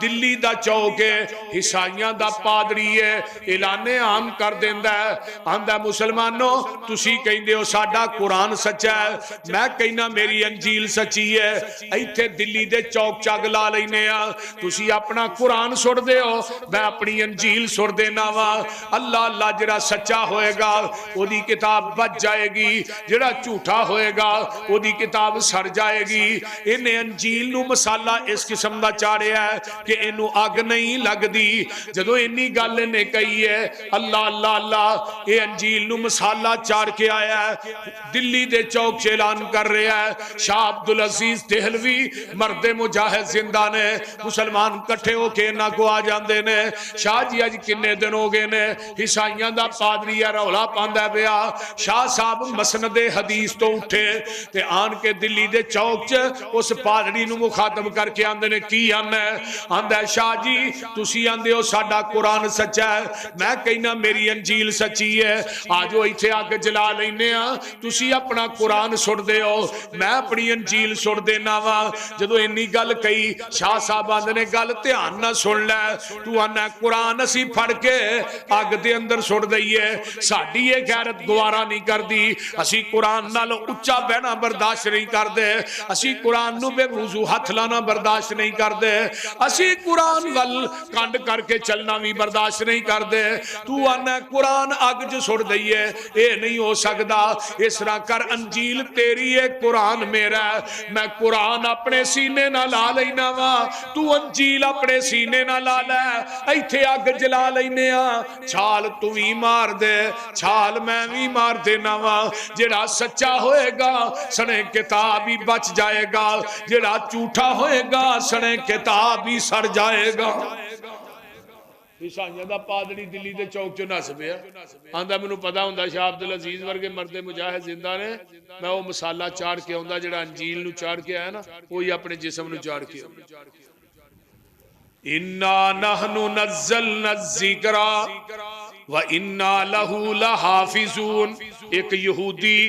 दिल्ली दा चौक है, ईसाइयां दा पादरी है, ऐलाने आम कर देंदा है, आंदा मुसलमानों तुसी कहंदे हो साडा कुरान सच्चा है, मैं कहना मेरी अंजील सच्ची है। इत्थे दिल्ली दे चौक चग ला लेने आ, तुसी अपना कुरान सुट दे हो, मैं अपनी अंजील सुट देना वा। अल्लाह अल्लाह जिहड़ा सच्चा होएगा ओदी किताब बच जाएगी, जिहड़ा झूठा होएगा ओदी किताब सड़ जाएगी। इन्हें अंजील नू मसाला इस किस्म दा चाढ़िया है कि इनू अग नहीं लगदी। जदों इन्नी गल इन्हें कही है अल्लाह अल्लाह अल्लाह, ये अंजील नू मसाला चाड़ के आया है, दिल्ली दे चौक च ऐलान कर रहा है। शाह अब्दुल अजीज देहलवी मर्दे मुजाहिद जिंदा ने, मुसलमान कट्ठे होके इन्हां को आ जांदे ने, शाह जी अज किन्ने दिन हो गए ने ईसाइयां दा पादरी रौला पांदा पिया। शाह साहब मसनदे हदीस तो उठे ते आन के दिल्ली दे चौक च उस पादरी नू मुखातब करके आंदे ने, की आंदा आंदा शाह जी तुसी आंदे हो साडा कुरान सच्चा है, मैं कहना मेरी अंजील सच्ची है, आजो इत्थे अग जला लैने आ, तुसी अपना कुरान सुट दे हो, मैं अपनी अंजील सुट देना वा। जदों इन्नी गल कही शाह साहब आंदे ने गल ध्यान ना सुन लै, तू आना कुरान असी फड़ के अग दे अंदर सुट दईए, साडी ये गैरत गवारा नहीं करदी, असी कुरान नाल उच्चा बहना बर्दाश्त नहीं करदे, असी कुरान नू बेवजू हथ लाना बर्दाश्त नहीं करदे, असी कुरान वल कंड करके चलना भी बर्दाश्त नहीं करदे। तू आना कुरान अग च सुट दईए, ये नहीं हो सकता। इस तरह कर अंजील तेरी है, कुरान मेरा है, मैं कुरान अपने सीने ना ला लेना वा, तू अंजील अपने सीने ना ला लै, इत्थे अग जला लेने आ, छाल तू भी मार दे, छाल मैं भी मार देना वा। जेड़ा सच्चा होएगा सने किताब ही बच जाएगा, जेड़ा झूठा होएगा सने किताब ही सड़ जाएगा। ईसाइयां दा पादरी दिल्ली दे चौक चो नस पिया, आंदा मैनू पता हुंदा शाह अब्दुल अजीज वर्गे मर्दे मुजाहिद जिंदा ने, मैं वो मसाला चाड़ के आउंदा जेड़ा अंजील नू चाड़ के आया ना, वही अपने जिस्म नू चाड़ के आउंदा। इन्ना नहनु नज़्ज़लना ज़िक्रा व इन्ना लहू लहाफिज़ून। एक यहूदी